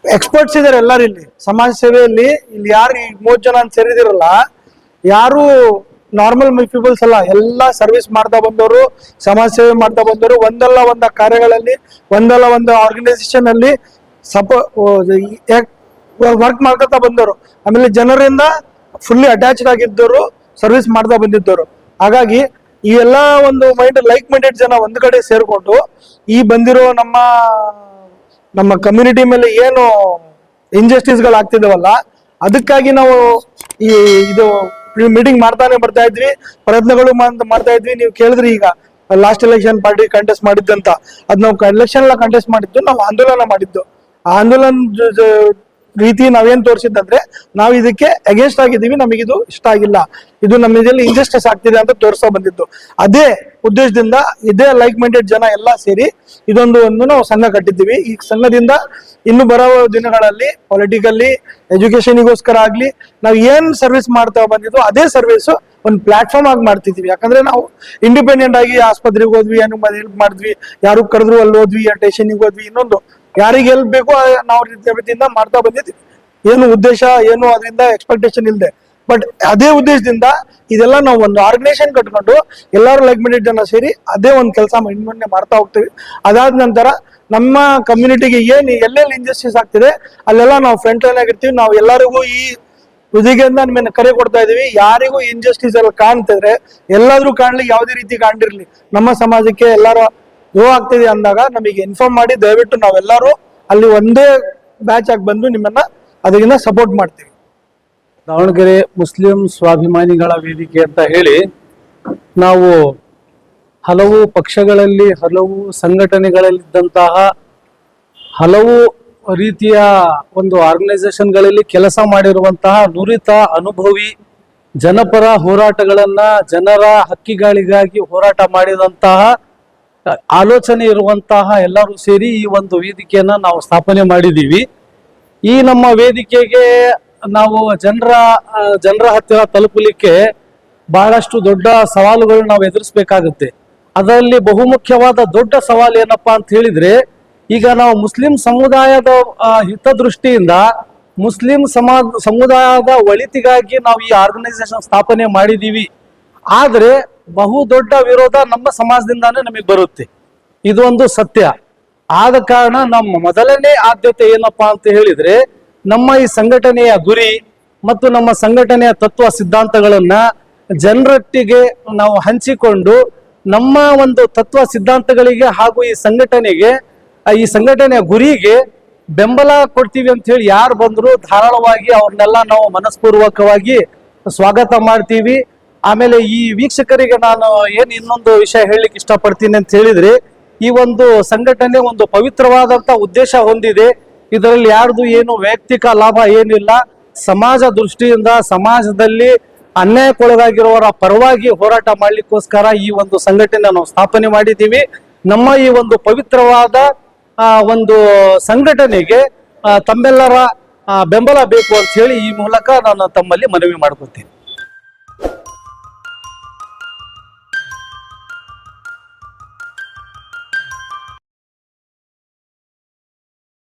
ಎಕ್ಸ್ಪರ್ಟ್ಸ್ ಇದ್ದಾರೆ ಎಲ್ಲರೂ ಇಲ್ಲಿ ಸಮಾಜ ಸೇವೆಯಲ್ಲಿ. ಇಲ್ಲಿ ಯಾರು 30 ಜನ ಅಂತ ಸೇರಿದಿರಲ್ಲ, ಯಾರು ನಾರ್ಮಲ್ ಪೀಪಲ್ಸ್ ಅಲ್ಲ, ಎಲ್ಲ ಸರ್ವಿಸ್ ಮಾಡ್ತಾ ಬಂದವರು, ಸಮಾಜ ಸೇವೆ ಮಾಡ್ತಾ ಬಂದವರು, ಒಂದಲ್ಲ ಒಂದು ಕಾರ್ಯಗಳಲ್ಲಿ, ಒಂದಲ್ಲ ಒಂದು ಆರ್ಗನೈಸೇಷನ್ ಅಲ್ಲಿ ವರ್ಕ್ ಮಾಡ್ಕೊತಾ ಬಂದವರು, ಆಮೇಲೆ ಜನರಿಂದ ಫುಲ್ಲಿ ಅಟ್ಯಾಚ್ಡ್ ಆಗಿದ್ದವರು, ಸರ್ವಿಸ್ ಮಾಡ್ತಾ ಬಂದಿದ್ದವರು. ಹಾಗಾಗಿ ಈ ಎಲ್ಲ ಒಂದು ಲೈಕ್ ಮೈಂಡೆಡ್ ಜನ ಒಂದು ಕಡೆ ಸೇರ್ಕೊಂಡು ಈ ಬಂದಿರೋ ನಮ್ಮ ಕಮ್ಯುನಿಟಿ ಮೇಲೆ ಏನು ಇಂಜಸ್ಟಿಸ್ಗಳು ಆಗ್ತಿದಾವಲ್ಲ, ಅದಕ್ಕಾಗಿ ನಾವು ಇದು ಮೀಟಿಂಗ್ ಮಾಡ್ತಾನೆ ಬರ್ತಾ ಇದ್ವಿ, ಪ್ರಯತ್ನಗಳು ಮಾಡ್ತಾ ಇದ್ವಿ. ನೀವು ಕೇಳಿದ್ರಿ ಈಗ ಲಾಸ್ಟ್ ಎಲೆಕ್ಷನ್ ಪಾರ್ಟಿ ಕಂಟೆಸ್ಟ್ ಮಾಡಿದ್ದಂತ, ಅದ್ ನಾವು ಎಲೆಕ್ಷನ್ ಎಲ್ಲ ಕಂಟೆಸ್ಟ್ ಮಾಡಿದ್ದು, ನಾವು ಆಂದೋಲನ ಮಾಡಿದ್ದು. ಆ ಆಂದೋಲನ ರೀತಿ ನಾವೇನ್ ತೋರಿಸಿದ್ರೆ ನಾವು ಇದಕ್ಕೆ ಅಗೇನ್ಸ್ಟ್ ಆಗಿದ್ದೀವಿ, ನಮಗಿದು ಇಷ್ಟ ಆಗಿಲ್ಲ, ಇದು ನಮ್ಮ ಇದರಲ್ಲಿ ಇಂಜಸ್ಟಿಸ್ ಆಗ್ತಿದೆ ಅಂತ ತೋರಿಸ್ತಾ ಬಂದಿದ್ದು. ಅದೇ ಉದ್ದೇಶದಿಂದ ಇದೇ ಲೈಕ್ ಮೈಂಡೆಡ್ ಜನ ಎಲ್ಲ ಸೇರಿ ಇದೊಂದು ನಾವು ಸಂಘ ಕಟ್ಟಿದ್ದೀವಿ. ಈ ಸಂಘದಿಂದ ಇನ್ನು ಬರೋ ದಿನಗಳಲ್ಲಿ ಪೊಲಿಟಿಕಲ್ಲಿ ಎಜುಕೇಶನ್ಗೋಸ್ಕರ ಆಗ್ಲಿ ನಾವು ಏನ್ ಸರ್ವಿಸ್ ಮಾಡ್ತಾ ಬಂದಿದ್ದು ಅದೇ ಸರ್ವಿಸ್ ಒಂದು ಪ್ಲಾಟ್ಫಾರ್ಮ್ ಆಗಿ ಮಾಡ್ತಿದ್ವಿ. ಯಾಕಂದ್ರೆ ನಾವು ಇಂಡಿಪೆಂಡೆಂಟ್ ಆಗಿ ಆಸ್ಪತ್ರೆಗೆ ಹೋದ್ವಿ, ಏನು ಹೆಲ್ಪ್ ಮಾಡಿದ್ವಿ, ಯಾರು ಕರೆದ್ರು ಅಲ್ಲಿ ಹೋದ್ವಿ, ಸ್ಟೇಷನ್ಗೆ ಹೋದ್ವಿ, ಇನ್ನೊಂದು ಯಾರಿಗೆ ಹೆಲ್ಪ್ ಬೇಕೋ ನಾವು ರೀತಿಯಿಂದ ಮಾಡ್ತಾ ಬಂದಿದ್ವಿ. ಏನು ಉದ್ದೇಶ ಏನು ಅದರಿಂದ ಎಕ್ಸ್ಪೆಕ್ಟೇಷನ್ ಇಲ್ಲದೆ, ಬಟ್ ಅದೇ ಉದ್ದೇಶದಿಂದ ಇದೆಲ್ಲ ನಾವು ಒಂದು ಆರ್ಗನೈಸೇಷನ್ ಕಟ್ಕೊಂಡು ಎಲ್ಲರೂ ಲೈಕ್ ಮೈಂಡೆಡ್ ಜನ ಸೇರಿ ಅದೇ ಒಂದು ಕೆಲಸ ಮೊನ್ನೆ ಮಾಡ್ತಾ ಹೋಗ್ತೀವಿ. ಅದಾದ ನಂತರ ನಮ್ಮ ಕಮ್ಯುನಿಟಿಗೆ ಏನು ಎಲ್ಲೆಲ್ಲಿ ಇಂಜಸ್ಟಿಸ್ ಆಗ್ತಿದೆ ಅಲ್ಲೆಲ್ಲ ನಾವು ಫ್ರಂಟ್ ಲೈನ್ ಆಗಿರ್ತೀವಿ. ನಾವು ಎಲ್ಲರಿಗೂ ಈ ಉದಿಗೆಯಿಂದ ನಿಮ್ಮನ್ನ ಕರೆ ಕೊಡ್ತಾ ಇದೀವಿ. ಯಾರಿಗೂ ಇಂಜಸ್ಟಿಸ್ ಎಲ್ಲ ಕಾಣ್ತಿದ್ರೆ ಎಲ್ಲಾದ್ರೂ ಕಾಣ್ಲಿ, ಯಾವುದೇ ರೀತಿ ಕಾಣ್ದಿರ್ಲಿ, ನಮ್ಮ ಸಮಾಜಕ್ಕೆ ಎಲ್ಲಾರು ನೋವು ಆಗ್ತಿದೆ ಅಂದಾಗ ನಮಗೆ ಇನ್ಫಾರ್ಮ್ ಮಾಡಿ ದಯವಿಟ್ಟು ನಾವೆಲ್ಲರೂ ಅಲ್ಲಿ ಒಂದೇ ಬ್ಯಾಚ್ ಆಗಿ ಬಂದು ನಿಮ್ಮನ್ನ ಅದರಿಂದ ಸಪೋರ್ಟ್ ಮಾಡ್ತೀವಿ. ದಾವಣಗೆರೆ ಮುಸ್ಲಿಂ ಸ್ವಾಭಿಮಾನಿಗಳ ವೇದಿಕೆ ಅಂತ ಹೇಳಿ ನಾವು ಹಲವು ಪಕ್ಷಗಳಲ್ಲಿ, ಹಲವು ಸಂಘಟನೆಗಳಲ್ಲಿದ್ದಂತಹ ಹಲವು ರೀತಿಯ ಒಂದು ಆರ್ಗನೈಸೇಷನ್ಗಳಲ್ಲಿ ಕೆಲಸ ಮಾಡಿರುವಂತಹ ನುರಿತ ಅನುಭವಿ ಜನಪರ ಹೋರಾಟಗಳನ್ನ, ಜನರ ಹಕ್ಕಿಗಳಿಗಾಗಿ ಹೋರಾಟ ಮಾಡಿದಂತಹ ಆಲೋಚನೆ ಇರುವಂತಹ ಎಲ್ಲರೂ ಸೇರಿ ಈ ಒಂದು ವೇದಿಕೆಯನ್ನ ನಾವು ಸ್ಥಾಪನೆ ಮಾಡಿದ್ದೀವಿ. ಈ ನಮ್ಮ ವೇದಿಕೆಗೆ ನಾವು ಜನರ ಹತ್ತಿರ ತಲುಪಲಿಕ್ಕೆ ಬಹಳಷ್ಟು ದೊಡ್ಡ ಸವಾಲುಗಳು ನಾವು ಎದುರಿಸಬೇಕಾಗುತ್ತೆ. ಅದರಲ್ಲಿ ಬಹುಮುಖ್ಯವಾದ ದೊಡ್ಡ ಸವಾಲು ಏನಪ್ಪಾ ಅಂತ ಹೇಳಿದ್ರೆ, ಈಗ ನಾವು ಮುಸ್ಲಿಂ ಸಮುದಾಯದ ಹಿತದೃಷ್ಟಿಯಿಂದ ಮುಸ್ಲಿಂ ಸಮುದಾಯದ ಒಳಿತಿಗಾಗಿ ನಾವು ಈ ಆರ್ಗನೈಸೇಷನ್ ಸ್ಥಾಪನೆ ಮಾಡಿದೀವಿ. ಆದ್ರೆ ಬಹುದೊಡ್ಡ ವಿರೋಧ ನಮ್ಮ ಸಮಾಜದಿಂದಾನೇ ನಮಗೆ ಬರುತ್ತೆ, ಇದು ಒಂದು ಸತ್ಯ. ಆದ ಕಾರಣ ನಮ್ಮ ಮೊದಲನೇ ಆದ್ಯತೆ ಏನಪ್ಪಾ ಅಂತ ಹೇಳಿದ್ರೆ, ನಮ್ಮ ಈ ಸಂಘಟನೆಯ ಗುರಿ ಮತ್ತು ನಮ್ಮ ಸಂಘಟನೆಯ ತತ್ವ ಸಿದ್ಧಾಂತಗಳನ್ನ ಜನರೊಟ್ಟಿಗೆ ನಾವು ಹಂಚಿಕೊಂಡು ನಮ್ಮ ಒಂದು ತತ್ವ ಸಿದ್ಧಾಂತಗಳಿಗೆ ಹಾಗೂ ಈ ಸಂಘಟನೆಯ ಗುರಿಗೆ ಬೆಂಬಲ ಕೊಡ್ತೀವಿ ಅಂತ ಹೇಳಿ ಯಾರು ಬಂದ್ರು ಧಾರಾಳವಾಗಿ ಅವ್ರನ್ನೆಲ್ಲ ನಾವು ಮನಸ್ಪೂರ್ವಕವಾಗಿ ಸ್ವಾಗತ ಮಾಡ್ತೀವಿ. ಆಮೇಲೆ ಈ ವೀಕ್ಷಕರಿಗೆ ನಾನು ಇನ್ನೊಂದು ವಿಷಯ ಹೇಳಲಿಕ್ಕೆ ಇಷ್ಟಪಡ್ತೀನಿ ಅಂತ ಹೇಳಿದ್ರೆ, ಈ ಒಂದು ಸಂಘಟನೆ ಒಂದು ಪವಿತ್ರವಾದಂತ ಉದ್ದೇಶ ಹೊಂದಿದೆ. ಇದರಲ್ಲಿ ಯಾರ್ದು ಏನು ವೈಯಕ್ತಿಕ ಲಾಭ ಏನಿಲ್ಲ. ಸಮಾಜ ದೃಷ್ಟಿಯಿಂದ ಸಮಾಜದಲ್ಲಿ ಅನ್ಯಾಯಕ್ಕೊಳಗಾಗಿರುವವರ ಪರವಾಗಿ ಹೋರಾಟ ಮಾಡ್ಲಿಕ್ಕೋಸ್ಕರ ಈ ಒಂದು ಸಂಘಟನೆ ನಾವು ಸ್ಥಾಪನೆ ಮಾಡಿದ್ದೀವಿ. ನಮ್ಮ ಈ ಒಂದು ಪವಿತ್ರವಾದ ಒಂದು ಸಂಘಟನೆಗೆ ತಮ್ಮೆಲ್ಲರ ಬೆಂಬಲ ಬೇಕು ಅಂತ ಹೇಳಿ ಈ ಮೂಲಕ ನಾನು ತಮ್ಮಲ್ಲಿ ಮನವಿ ಮಾಡ್ಕೊತೀನಿ.